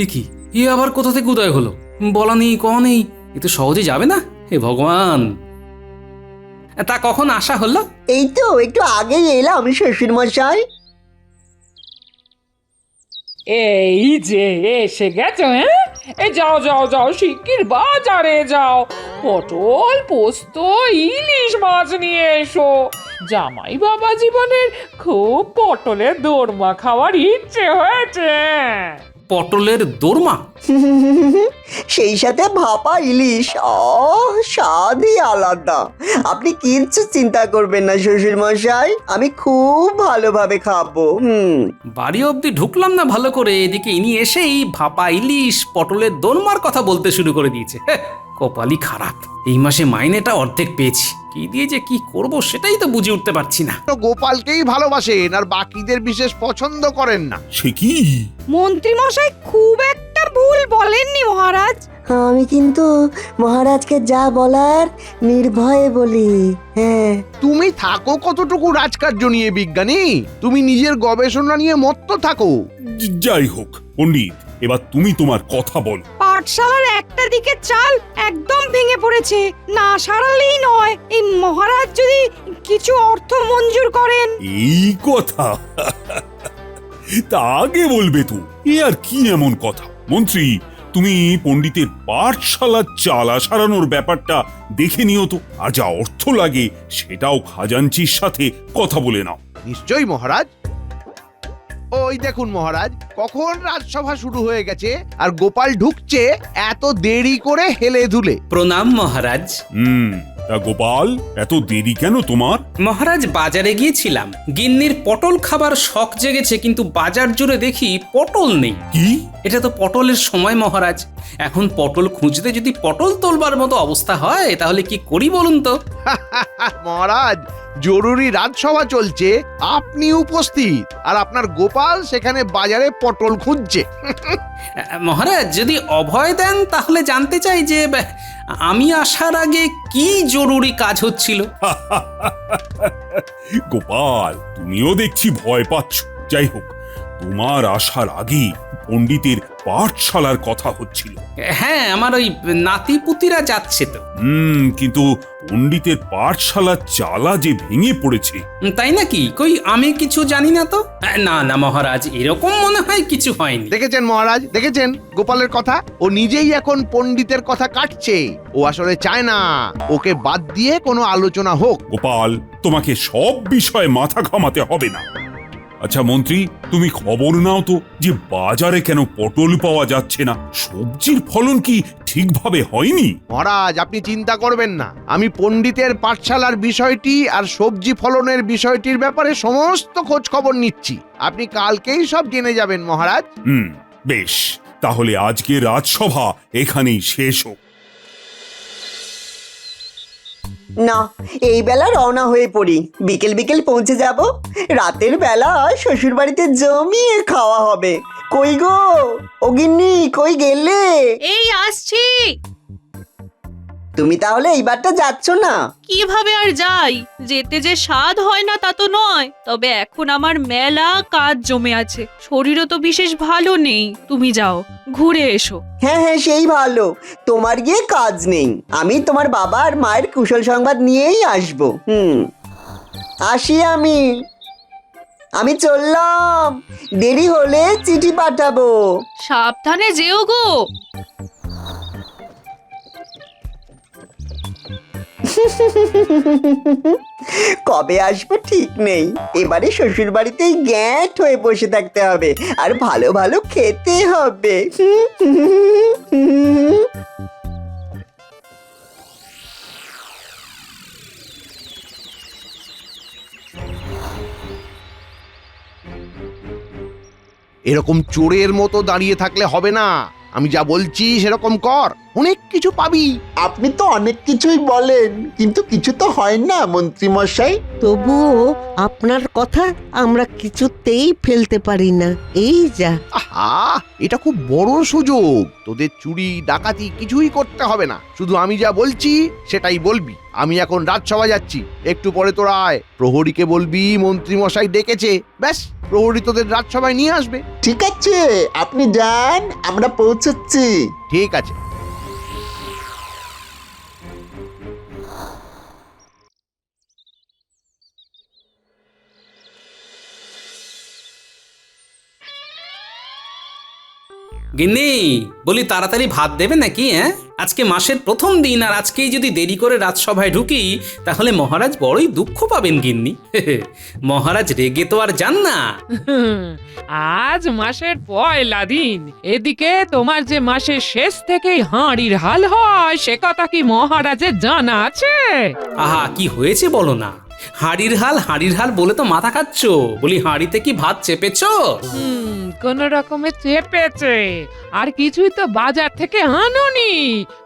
এ কি, এ আবার কোথা থেকে উদয় হলো? বলা নেই কওয়া নেই, এ তো সহজে যাবে না। হে ভগবান, তা কখন আসা হলো? এই তো একটু আগেই এলাম শ্বশুর মশাই। এই যে এসে গেছো, হ্যাঁ? এই যাও যাও যাও, শিগগির বাজারে যাও, পটল পোস্ত ইলিশ মাছ নিয়ে এসো। জামাই বাবা জীবনের খুব পটলের দোরমা খাওয়ার ইচ্ছে হয়েছে। পটলের দোরমা? সেই সাথে ভাপা ইলিশ, স্বাদই আলাদা। আপনি কিচ্ছু চিন্তা করবেন না শ্বশুর মশাই, আমি খুব ভালোভাবে খাবো। বাড়ি অবধি ঢুকলাম না ভালো করে, এদিকে ইনি এসেই ভাপা ইলিশ পটলের দোরমার কথা বলতে শুরু করে দিয়েছে। কপালই খারাপ, এই মাসে মাইনেটা অর্ধেক পেয়েছি, কি দিয়ে যে কি করব সেটাই তো বুঝে উঠতে পারছি না। তো গোপালকেই ভালোবাসেন আর বাকিদের বিশেষ পছন্দ করেন না। সে কি? মন্ত্রী মশাই খুব একটা ভুল বলেননি মহারাজ। আমি কিন্তু মহারাজকে যা বলার নির্ভয়ে বলি। হ্যাঁ, তুমি থাকো কতটুকু রাজকার্য নিয়ে বিজ্ঞানী, তুমি নিজের গবেষণা নিয়ে মত্ত থাকো। যাই হোক পণ্ডিত, এবার তুমি তোমার কথা বলো। পাঠশালার একটা দিকে চাল একদম ভেঙে পড়েছে, না সারালেই নয়। এই মহারাজ যদি কিছু অর্থ মঞ্জুর করেন। এই কথা তা আগে বলবে তো, এ আর কি এমন কথা? মন্ত্রী, তুমি পণ্ডিতের পাঠশালার চালা সারানোর ব্যাপারটা দেখে নিও তো, আর যা অর্থ লাগে সেটাও খাজাঞ্চির সাথে কথা বলে নাও। নিশ্চয়ই মহারাজ। ওই দেখুন মহারাজ, কখন রাজসভা শুরু হয়ে গেছে আর গোপাল ঢুকছে এত দেরি করে হেলে দুলে। প্রণাম মহারাজ। তা গোপাল, এত দেরি কেন তোমার? মহারাজ, বাজারে গিয়েছিলাম, গিন্নির পটল খাবার শখ জেগেছে, কিন্তু বাজার জুড়ে দেখি পটল নেই। কি? এটা তো পটলের সময় মহারাজ, এখন পটল খুঁজতে যদি পটল তোলবার মতো অবস্থা হয় তাহলে কি করি বলুন তো? মহারাজ, জরুরি রাজসভা চলছে, আপনি উপস্থিত আর আপনার গোপাল সেখানে বাজারে পটল খুঁজছে। মহারাজ, যদি অভয় দেন তাহলে জানতে চাই যে আমি আসার আগে কি জরুরি কাজ হচ্ছিল। গোপাল, তুমিও দেখছি ভয় পাচ্ছ। যাই হোক, তোমার আসার আগে পণ্ডিতের পাঠশালার কথা হচ্ছিল। হ্যাঁ, আমার ওই নাতিপুতিরা যাচ্ছে তো। কিন্তু পণ্ডিতের পাঠশালার চালা যে ভেঙে পড়েছে। তাই নাকি? কই, আমি কিছু জানি না তো। না না মহারাজ, এরকম মনে হয় কিছু হয়নি। দেখেছেন মহারাজ, দেখেছেন গোপালের কথা? ও নিজেই এখন পণ্ডিতের কথা কাটছে। ও আসলে চায় না ওকে বাদ দিয়ে কোনো আলোচনা হোক। গোপাল, তোমাকে সব বিষয়ে মাথা ঘামাতে হবে না। আচ্ছা মন্ত্রী, তুমি খবর নাও তো যে বাজারে কেন পটল পাওয়া যাচ্ছে না? সবজির ফলন কি ঠিকভাবে হয়নি? মহারাজ, আপনি চিন্তা করবেন না, আমি পণ্ডিতের পাঠশালার বিষয়টি আর সবজি ফলনের বিষয়টির ব্যাপারে সমস্ত খোঁজ খবর নিচ্ছি। আপনি কালকেই সব জেনে যাবেন মহারাজ। বেশ, তাহলে আজকে রাজসভা এখানেই শেষ হোক। না, এই বেলা রওনা হয়ে পড়ি, বিকেল বিকেল পৌঁছে যাব। রাতের বেলা শ্বশুর বাড়িতে জমিয়ে খাওয়া হবে। কই গো, ও গিন্নি, কই গেলে? এই আসছি। তুমি তাহলে এইবারটা যাচ্ছ না? কিভাবে আর যাই, যেতে যে স্বাদ হয় না তা তো নয়, তবে এখন আমার মেলা কাজ জমে আছে, শরীরও তো বিশেষ ভালো নেই। তুমি যাও, ঘুরে এসো। হ্যাঁ হ্যাঁ, সেই ভালো, তোমার গিয়ে কাজ নেই, আমি তোমার বাবা আর মায়ের কুশল সংবাদ নিয়েই আসবো। আসি আমি চললাম, দেরি হলে চিঠি পাঠাবো। সাবধানে যেও গো। কবে আসবো ঠিক নেই, এবারে শ্বশুর বাড়িতেই গ্যাঁট হয়ে বসে থাকতে হবে আর ভালো ভালো খেতে হবে। এরকম চোরের মতো দাঁড়িয়ে থাকলে হবে না, আমি যা বলছি সেরকম কর। অনেক কিছু পাবি। আপনি তো অনেক কিছুই বলেন, কিন্তু কিছু তো হয় না মন্ত্রী মশাই। তবুও আপনার কথা আমরা কিছুতেই ফেলতে পারি না, এই যা। আহা, এটা খুব বড় সুযোগ। তোদের চুরি ডাকাতি কিছুই করতে হবে না, শুধু আমি যা বলছি সেটাই বলবি। আমি এখন রাজসভা যাচ্ছি, একটু পরে তোরা আয়। প্রহরীকে বলবি মন্ত্রী মশাই ডেকেছে, ব্যাস প্রহরী তোদের রাজসভায় নিয়ে আসবে। ঠিক আছে, আপনি যান, আমরা পৌঁছচ্ছি। ঠিক আছে। গিন্নি, বলি তাড়াতাড়ি ভাত দেবে নাকি? হ্যাঁ, আজকে মাসের প্রথম দিন, আর আজকেই যদি দেরি করে রাজসভায় ঢুকি তাহলে মহারাজ বড়ই দুঃখ পাবেন গিন্নি। মহারাজ রেগে তো আর যান না। আজ মাসের পয়লা দিন, এদিকে তোমার যে মাসের শেষ থেকেই হাঁড়ির হাল হয় সে কথা কি মহারাজের জানা আছে? আহা, কি হয়েছে বলো না? হাঁড়ির হাল বলে তো মাথা খাচ্ছ। বলি হাঁড়িতে কি ভাত চেপেছো? কোন রকমে চেপেছে, আর কিছুই তো বাজার থেকে আনোনি।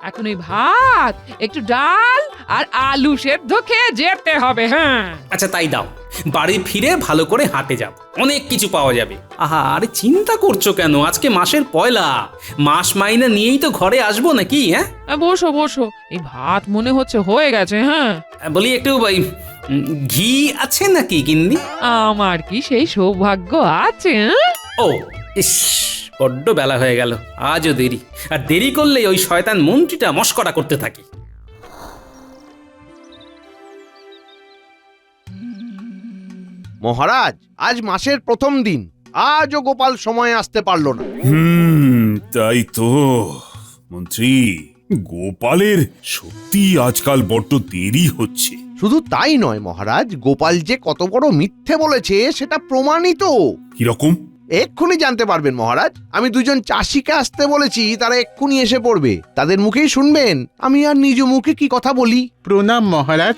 এখন ওই ভাত, একটু ডাল আর আলু সেদ্ধ খেয়ে যেতে হবে। হ্যাঁ, আচ্ছা তাই দাও, বাড়ি ফিরে ভালো করে হাঁটে যাব, অনেক কিছু পাওয়া যাবে। আহা, আরে চিন্তা করছো কেন? আজকে মাসের পয়লা, মাস মাইনে নিয়েই তো ঘরে আসবো নাকি? হ্যাঁ, বসো বসো, এই ভাত মনে হচ্ছে হয়ে গেছে। হ্যাঁ, বলি একটু ঘি আছে নাকি গিন্নি? আমার কি সেই সৌভাগ্য আছে? ও ইস, বড্ড বেলা হয়ে গেল, আজও দেরি। আর দেরি করলে ওই শয়তান মন্ত্রীটা মস্করা করতে থাকে। মহারাজ, আজ মাসের প্রথম দিন, আজও গোপাল সময়ে আসতে পারলো না। তাই তো মন্ত্রী, গোপালের সত্যি আজকাল বড্ড দেরি হচ্ছে। শুধু তাই নয় মহারাজ, গোপাল যে কত বড় মিথ্যে বলেছে সেটা প্রমাণিত। কিরকম? এক্ষুনি জানতে পারবেন মহারাজ। আমি দুজন চাষিকে আসতে বলেছি, তারা এক্ষুনি এসে পড়বে। তাদের মুখেই শুনবেন আমি আর নিজ মুখে কি কথা বলি। প্রণাম মহারাজ।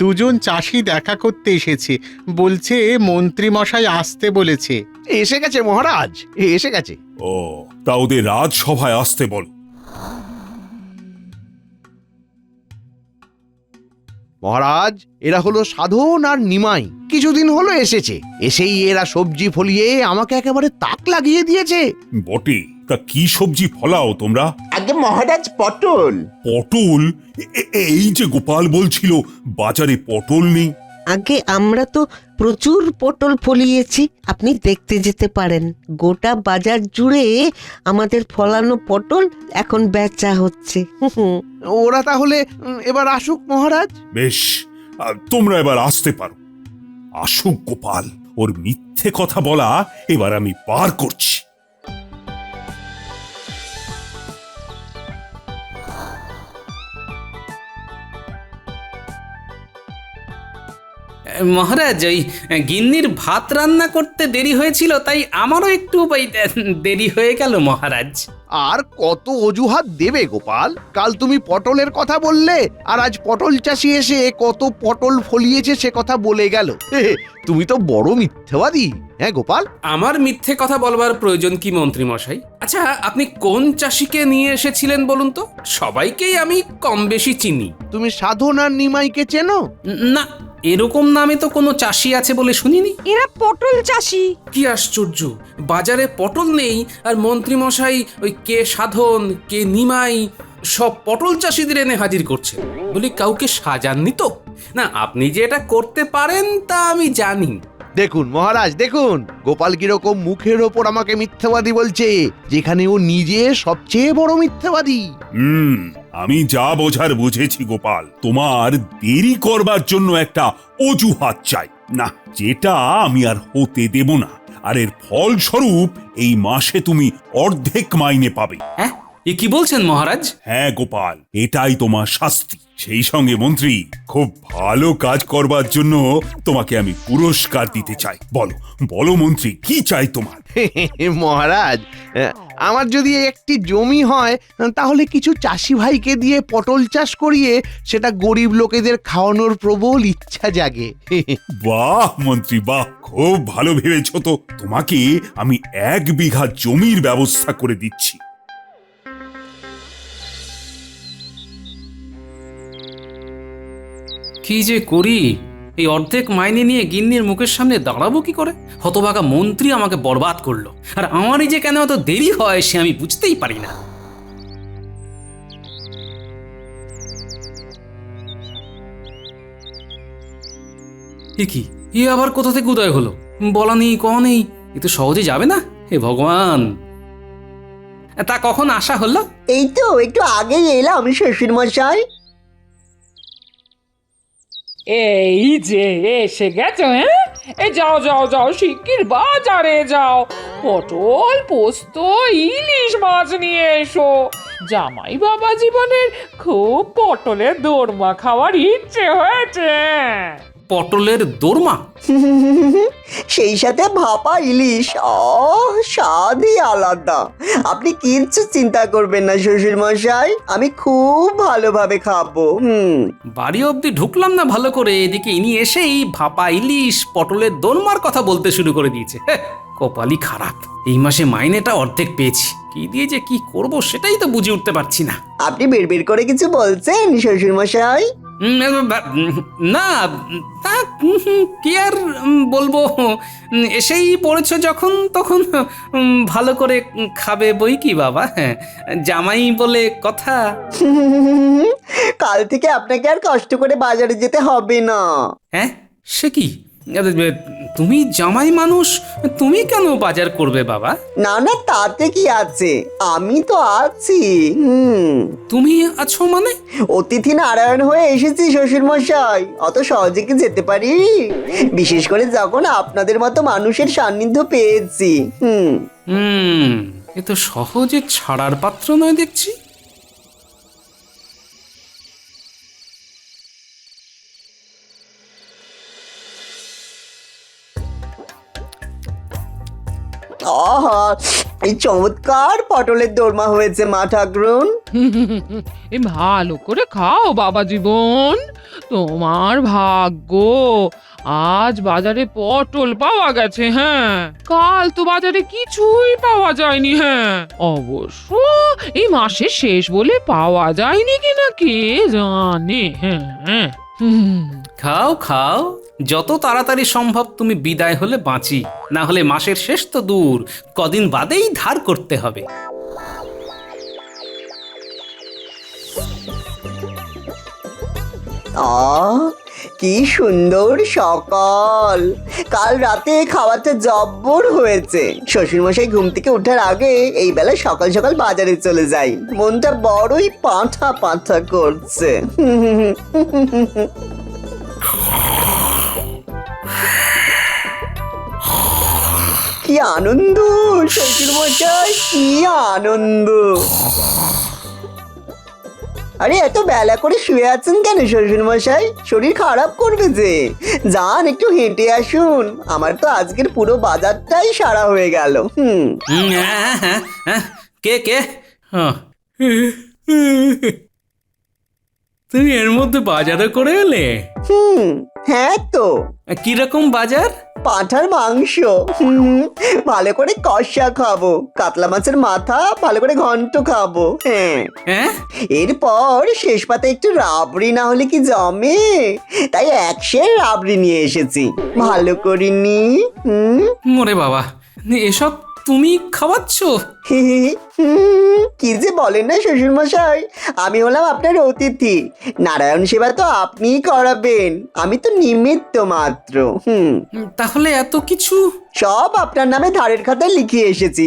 দুজন চাষি দেখা করতে এসেছে, বলছে মন্ত্রী মশাই আসতে বলেছে। এসে গেছে মহারাজ, এসে গেছে। ও, তা ওদের রাজসভায় আসতে বল। মহারাজ, এরা হলো সাধন আর নিমাই, কিছুদিন হলো এসেছে। এসেই এরা সবজি ফলিয়ে আমাকে একেবারে তাক লাগিয়ে দিয়েছে। বটে, তা কি সবজি ফলাও তোমরা? আগে মহারাজ পটল। পটল? এই যে গোপাল বলছিল বাজারে পটল নেই। আগে আমরা তো প্রচুর পটল ফলিয়েছি, আপনি দেখতে যেতে পারেন। গোটা বাজার জুড়ে আমাদের ফলানো পটল এখন বেচা হচ্ছে। ওরা তাহলে এবার আসুক মহারাজ। বেশ, তোমরা এবার আসতে পারো। আসুক গোপাল, ওর মিথ্যে কথা বলা এবার আমি পার করছি। মহারাজ, ওই গিন্নির ভাত রান্না করতে দেরি হয়েছিল, তাই আমারও একটু দেরি হয়ে গেল মহারাজ। আর কত অজুহাত দেবে গোপাল? কাল তুমি পটলের কথা বললে, আর আজ পটল চাষি এসে কত পটল ফলিয়েছে সে কথা বলে গেল। তুমি তো বড় মিথ্যাবাদী। হ্যাঁ গোপাল, আমার মিথ্যে কথা বলবার প্রয়োজন কি মন্ত্রী মশাই? আচ্ছা, আপনি কোন চাষিকে নিয়ে এসেছিলেন বলুন তো? সবাইকেই আমি কম বেশি চিনি। তুমি সাধন আর নিমাইকে চেনো? না, এরকম নামে তো কোনো চাষি আছে বলে শুনিনি। এরা পটল চাষি। কি আশ্চর্য, বাজারে পটল নেই আর মন্ত্রী মশাই ওই কে সাধন কে নিমাই সব পটল চাষিদের এনে হাজির করছে। বলি কাউকে সাজাননি তো? না, আপনি যে এটা করতে পারেন তা আমি জানি। দেখুন মহারাজ, দেখুন গোপাল কিরকম মুখের ওপর আমাকে মিথ্যাবাদী বলছে, যেখানে ও নিজে সবচেয়ে বড় মিথ্যাবাদী। আমি যা বোঝার বুঝেছি গোপাল, তোমার দেরি করবার জন্য একটা অজুহাত চাই না, যেটা আমি আর হতে দেব না। আর এর ফলস্বরূপ এই মাসে তুমি অর্ধেক মাইনে পাবে। হ্যাঁ, এ কি বলছেন মহারাজ? হ্যাঁ গোপাল, এটাই তোমার শাস্তি। সেই সঙ্গে মন্ত্রী, খুব ভালো কাজ করবার জন্য তোমাকে আমি পুরস্কার দিতে চাই। বলো বলো মন্ত্রী, কি চাই তোমার? মহারাজ, আমার যদি একটি জমি হয় তাহলে কিছু চাষি ভাইকে দিয়ে পটল চাষ করিয়ে সেটা গরিব লোকেদের খাওয়ানোর প্রবল ইচ্ছা জাগে। বাহ মন্ত্রী, বাহ, খুব ভালো ভেবেছ তো। তোমাকে আমি 1 বিঘা জমির ব্যবস্থা করে দিচ্ছি। কি যে করি, এই অর্ধেক মাইনে নিয়ে গিন্নির মুখের সামনে দাঁড়াবো কি করে? হতভাগা মন্ত্রী আমাকে বরবাদ করলো, আর আমারই যে কেন এত দেরি হয় সে আমি বুঝতেই পারি না। এ কি, এ আবার কোথা থেকে উদয় হলো? বলা নেই কওয়া নেই, এ তো সহজে যাবে না। হে ভগবান, তা কখন আসা হলো? এই তো একটু আগেই এলাম শ্বশুর মশাই। এই যে এসে গেছো, হ্যাঁ? এই যাও যাও যাও, শিগগির বাজারে যাও, পটল পোস্ত ইলিশ মাছ নিয়ে এসো। জামাই বাবা জীবনের খুব পটলের দোরমা খাওয়ার ইচ্ছে হয়েছে। পটলের দোরমা? সেই সাথে ভাপা ইলিশ, স্বাদই আলাদা। আপনি কিচ্ছু চিন্তা করবেন না শ্বশুর মশাই, আমি খুব ভালোভাবে খাবো। বাড়ি অবধি ঢুকলাম না ভালো করে, এদিকে ইনি এসেই ভাপা ইলিশ পটলের দোরমার কথা বলতে শুরু করে দিয়েছে। কপালই খারাপ, এই মাসে মাইনেটা অর্ধেক পেয়েছি, কি দিয়ে যে কি করব সেটাই তো বুঝে উঠতে পারছি না। আপনি বের করে কিছু বলছেন শ্বশুর মশাই? না, তা কি আর বলবো, এসেই পড়েছ যখন তখন ভালো করে খাবে বই কি বাবা, হ্যাঁ জামাই বলে কথা। কাল থেকে আপনাকে আর কষ্ট করে বাজারে যেতে হবে না। হ্যাঁ, সে কি, তুমি জামাই মানুষ, তুমি কেন বাজার করবে বাবা? না না, তাতে কি আছে, আমি তো আছি। তুমি আছো মানে? অতিথি নারায়ণ হয়ে এসেছি শ্বশুর মশাই, অত সহজে কি যেতে পারি? বিশেষ করে যখন আপনাদের মতো মানুষের সান্নিধ্য পেয়েছি। এ তো সহজে ছাড়ার পাত্র নয় দেখছি। আহা, এই চমৎকার পটলের দোরমা হয়েছে মা ঠাকরুন। এই ভালো করে খাও বাবা জীবন, তোমার ভাগ্য আজ বাজারে পটল পাওয়া গেছে। হ্যাঁ, কাল তো বাজারে কিছুই পাওয়া যায়নি। হ্যাঁ, অবশ্য এই মাসের শেষ বলে পাওয়া যায়নি কিনা কে জানে। হ্যাঁ, খাও খাও, যত তাড়াতাড়ি সম্ভব তুমি বিদায় হলে বাঁচি, না হলে মাসের শেষ তো দূর, কদিন বাদেই ধার করতে হবে। কি সুন্দর সকাল, কাল রাতে খাওয়াটা জব্বর হয়েছে। শ্বশুরমশাই ঘুম থেকে ওঠার আগে এই বেলা সকাল সকাল বাজারে চলে যাই, মনটা বড়ই পাঁঠা পাঁঠা করছে। কি আনন্দ শ্বশুরমশাই, কি আনন্দ। আরে এত বেলা করে শুয়ে আছেন কেন শ্বশুর মশাই? শরীর খারাপ করবে যে, যান একটু হেঁটে আসুন। আমার তো আজকের পুরো বাজারটাই সারা হয়ে গেল। কে কে? তুমি এর মধ্যে বাজারে করে এলে? হ্যাঁ তো। কিরকম বাজার? পাঁঠার মাংস, ভালো করে কষা খাবো, কাতলা মাছের মাথা ভালো করে ঘন্ট খাবো। হ্যাঁ, এরপর শেষ পাতে একটু রাবড়ি না হলে কি জমে, তাই 100 রাবড়ি নিয়ে এসেছি, ভালো করিনি। ওরে বাবা, এসব তুমি খাওয়াচ্ছ? কি যে বলেন না শ্বশুর মশাই, আমি হলাম আপনার অতিথি, নারায়ণ সেবা তো আপনিই করাবেন, আমি তো নিমিত্ত মাত্র। তাহলে এত কিছু সব আপনার নামে ধারের খাতায় লিখিয়ে এসেছি।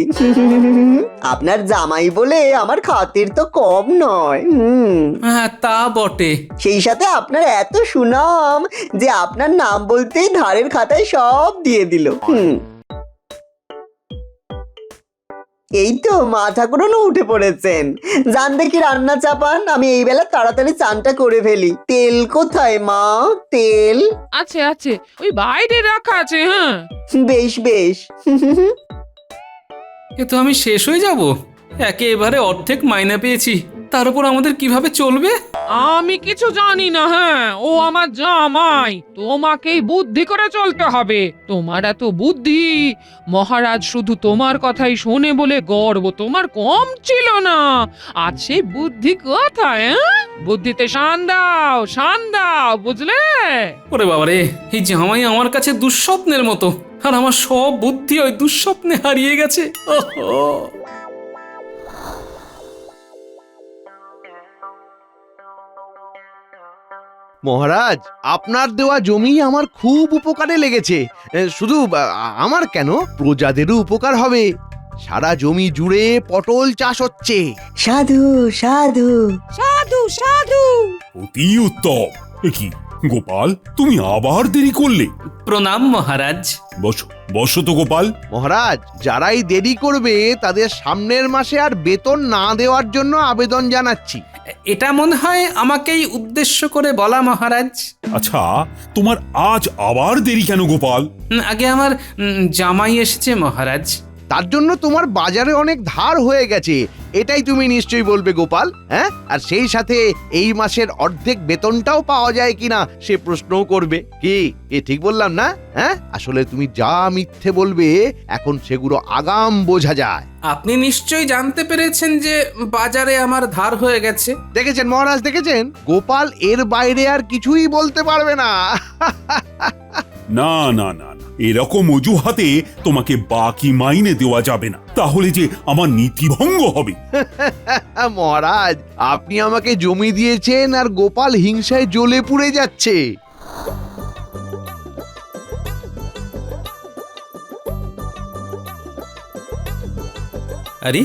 আপনার জামাই বলে আমার খাতির তো কম নয়। হ্যাঁ, তা বটে। সেই সাথে আপনার এত সুনাম যে আপনার নাম বলতেই ধারের খাতায় সব দিয়ে দিল। এই তো মা ঠাকুরনও উঠে পড়েছেন, জান দেখি রান্না চাপান, আমি এই বেলা তাড়াতাড়ি চানটা করে ফেলি। তেল কোথায় মা, তেল? আছে আছে, ওই বাইরে রাখা আছে। হ্যাঁ, বেশ বেশ। এ তো আমি শেষ হয়ে যাব, একেবারে অর্ধেক মাইনা পেয়েছি, তার উপর আমাদের কিভাবে চলবে? আমি কিছু জানি না। হ্যাঁ, ও আমার জামাই, তোমাকেই বুদ্ধি করে চলতে হবে। তোমার এত বুদ্ধি, মহারাজ শুধু তোমার কথাই শোনে বলে গর্ব তোমার কম ছিল না। আজ সেই বুদ্ধি কোথায়? বুদ্ধিতে শান দাও, বুঝলে? ওরে বাবারে, এই জামাই আমার কাছে দুঃস্বপ্নের মতো, আর আমার সব বুদ্ধি ওই দুঃস্বপ্নে হারিয়ে গেছে। ওহো। মহারাজ, আপনার দেওয়া জমি আমার খুব উপকারে লেগেছে। শুধু আমার কেন, প্রজাদেরও উপকার হবে। সারা জমি জুড়ে পটল চাষ হচ্ছে। সাধু সাধু। সাধু সাধু। অতি উত্তম। এ কি গোপাল, তুমি আবার দেরি করলে? প্রণাম মহারাজ। বসো বসো তো গোপাল। মহারাজ, যারাই দেরি করবে তাদের সামনের মাসে আর বেতন না দেওয়ার জন্য আবেদন জানাচ্ছি। এটা মনে হয় আমাকেই উদ্দেশ্য করে বলা মহারাজ। আচ্ছা, তোমার আজ আবার দেরি কেন গোপাল? আগে আমার জামাই এসেছে মহারাজ। তার জন্য তোমার বাজারে অনেক ধার হয়ে গেছে, এটাই তুমি নিশ্চয়ই বলবে গোপাল। হ্যাঁ, আর সেই সাথে এই মাসের অর্ধেক বেতনটাও পাওয়া যায় কিনা সে প্রশ্নও করবে। কি ঠিক বললাম না? হ্যাঁ, আসলে তুমি যা মিথ্যে বলবে এখন সেগুলো আগাম বোঝা যায়। আপনি নিশ্চয়ই জানতে পেরেছেন যে বাজারে আমার ধার হয়ে গেছে। দেখেছেন মহারাজ, দেখেছেন? গোপাল এর বাইরে আর কিছুই বলতে পারবে না। না না না না, এরকম অজুহাতে তোমাকে বাকি মাইনে দেওয়া যাবে না, তাহলে যে আমার নীতিভঙ্গ হবে। মহারাজ, আপনি আমাকে জমি দিয়েছেন আর গোপাল হিংসায় জ্বলে পুড়ে যাচ্ছে। আরে,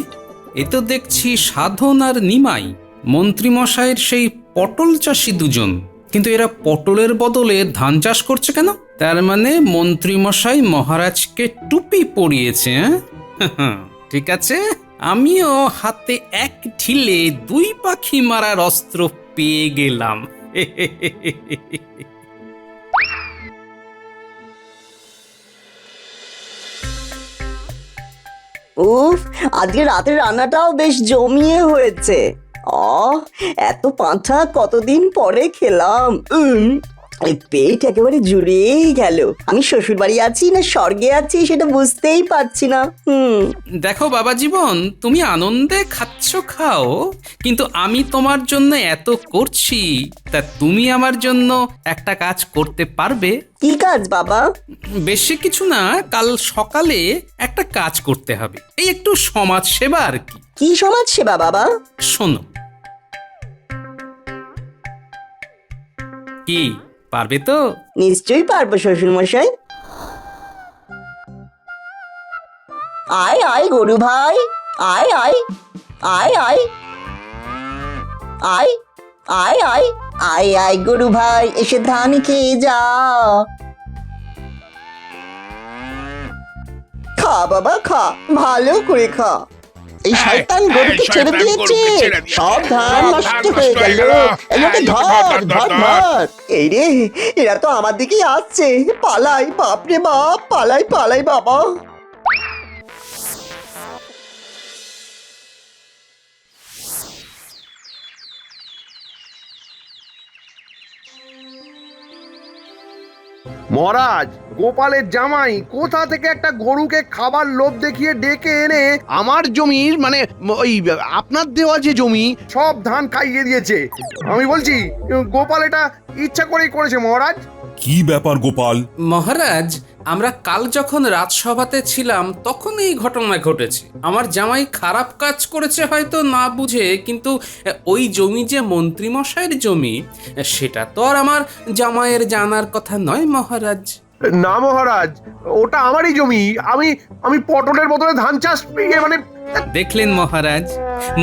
এ তো দেখছি সাধন আর নিমাই, মন্ত্রীমশাইয়ের সেই পটল চাষি দুজন। কিন্তু এরা পটলের বদলে ধান চাষ করছে কেন? তার মানে মন্ত্রীমশাই মহারাজকে টুপি পরিয়েছে। ঠিক আছে, আমিও হাতে এক ঢিলে দুই পাখি মারার অস্ত্র পেয়ে গেলাম। উফ, আজকে রাতের রান্নাটাও বেশ জমিয়ে হয়েছে। এত পাঁঠা কতদিন পরে খেলাম। এই পেট একেবারে জুড়েই গেল। আমি শ্বশুর বাড়ি আছি না স্বর্গে আছি সেটা বুঝতেই পারছি না। দেখো বাবা জীবন, তুমি আনন্দে খাচ্ছ খাও, কিন্তু আমি তোমার জন্য এত করছি, তা তুমি আমার জন্য একটা কাজ করতে পারবে? কি কাজ বাবা? বেশি কিছু না, কাল সকালে একটা কাজ করতে হবে, এই একটু সমাজ সেবা আর কি। কি সমাজ সেবা বাবা? শোনো। কি পারবে তো? নিশ্চয়ই পারবো শ্বশুর মশাই। আয় আয় গরু ভাই, আয় আয় আয় আয় আয় আয় আয় আয় আয় গরু ভাই, এসে ধান খেয়ে যা। খা বাবা খা, ভালো করে খা। এই শয়তান গরুকে ছেড়ে দিয়েছে, সব ধান নষ্ট হয়ে গেল। এগুলোকে ধর ধর ধর। এই রে, এরা তো আমার দিকেই আসছে। পালাই, বাপরে বাপ, পালাই পালাই বাবা। মহারাজ, গোপালের জামাই কোথা থেকে একটা গরুকে খাবার লোভ দেখিয়ে ডেকে এনে আমার জমির, মানে ওই আপনার দেওয়া যে জমি, সব ধান খাইয়ে দিয়েছে। আমি বলছি গোপাল এটা ইচ্ছা করেই করেছে মহারাজ। কি ব্যাপার গোপাল? মহারাজ, আমরা কাল যখন রাজসভাতে ছিলাম তখন এই ঘটনা ঘটেছে। আমার জামাই খারাপ কাজ করেছে হয়তো না বুঝে, কিন্তু ওই জমি যে মন্ত্রীমশাইয়ের জমি, সেটা তো আর আমার জামাইয়ের জানার কথা নয় মহারাজ। না মহারাজ, ওটা আমারই জমি। আমি পটলের বদলে ধান চাষ মানে। দেখলেন মহারাজ,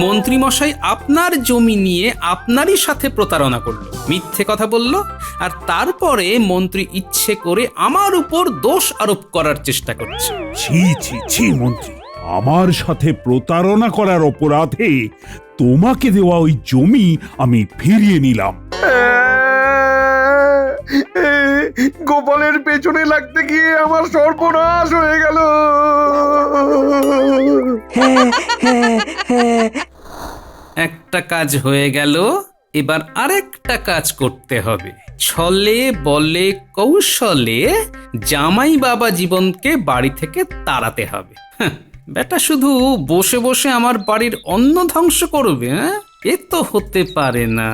মন্ত্রীমশাই আপনার জমি নিয়ে আপনারই সাথে প্রতারণা করলো, মিথ্যে কথা বলল, আর তারপরে মন্ত্রী ইচ্ছে করে আমার উপর দোষ আরোপ করার চেষ্টা করছে। ছি ছি ছি মন্ত্রী, আমার সাথে প্রতারণা করার অপরাধে তোমাকে দেওয়া ওই জমি আমি ফিরিয়ে নিলাম। গোপালের পেছনে লাগতে গিয়ে আমার সর্বনাশ হয়ে গেল। একটা কাজ হয়ে গেল, এবার আরেকটা কাজ করতে হবে। ছলে বলে কৌশলে জামাই বাবা জীবনকে বাড়ি থেকে তাড়াতে হবে। বেটা শুধু বসে বসে আমার বাড়ির অন্ন ধ্বংস করবে, হ্যাঁ? এ তো হতে পারে না।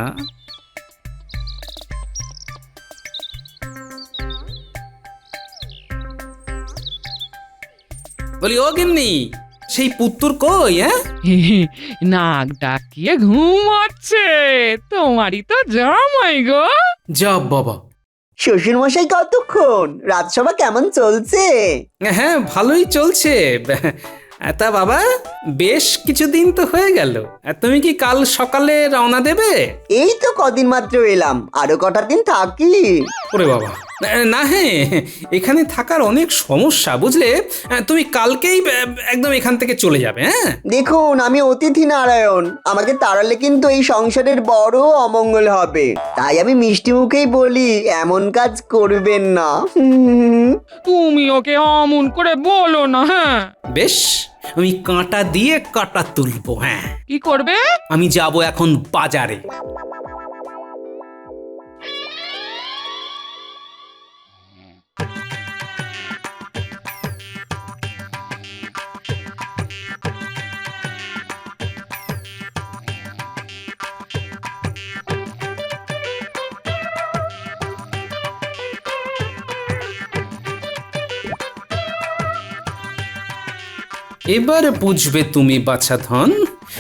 বলি ও গিন্নি, সেই পুত্তুর কই? হ্যাঁ, নাক ডাকিয়ে ঘুমাচ্ছে, তোমারই তো জামাই গো। যা বাবা। শ্বশুর মশাই কতক্ষণ? রাজসভা কেমন চলছে? হ্যাঁ, ভালোই চলছে। তা বাবা, বেশ কিছুদিন তো হয়ে গেল। তুমি কি কাল সকালে রওনা দেবে? এই তো কদিন মাত্র এলাম, আরো কটা দিন থাকি। ওরে বাবা, না হ্যাঁ, এখানে থাকার অনেক সমস্যা বুঝলে। তুমি কালকেই একদম এখান থেকে চলে যাবে। হ্যাঁ, দেখুন, আমি অতিথি নারায়ণ, আমাকে তাড়ালে কিন্তু এই সংসারের বড় অমঙ্গল হবে। তাই আমি মিষ্টি মুখেই বলি, এমন কাজ করবেন না। তুমি ওকে অমন করে বলো না। হ্যাঁ, বেশ, আমি কাঁটা দিয়ে কাঁটা তুলবো। হ্যাঁ, কি করবে? আমি যাব এখন বাজারে। এবার বুঝবে তুমি বাছাধন,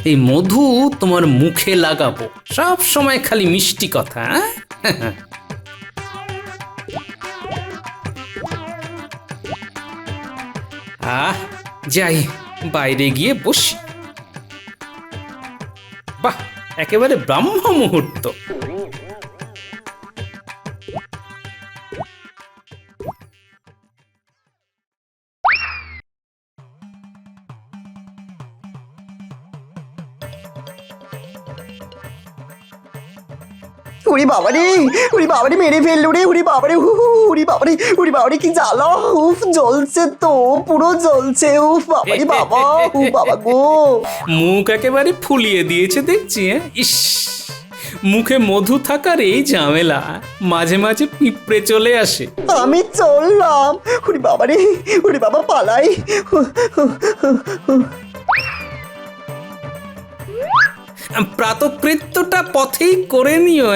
এই মধু তোমার মুখে লাগাবো, সব সময় খালি মিষ্টি কথা। হ্যাঁ? যাই বাইরে গিয়ে বসি। বাহ, একেবারে ব্রাহ্ম মুহূর্ত। উড়ি বাবারে, উড়ি বাবারে, মেরে ফেললো রে। উড়ি বাবারে, উড়ি বাবারে, উড়ি বাবারে, কি জ্বালা! উফ, জ্বলছে তো, পুরো জ্বলছে। উফ বাবারে বাবা, উফ বাবা গো। মুখ একেবারে ফুলিয়ে দিয়েছে দেখছি। ইস, মুখে মধু থাকার এই ঝামেলা, মাঝে মাঝে পিঁপড়ে চলে আসে। আমি চললাম। উড়ি বাবারে, উড়ি বাবা, পালাই। প্রাতকৃত্যটা পথেই করে নিও।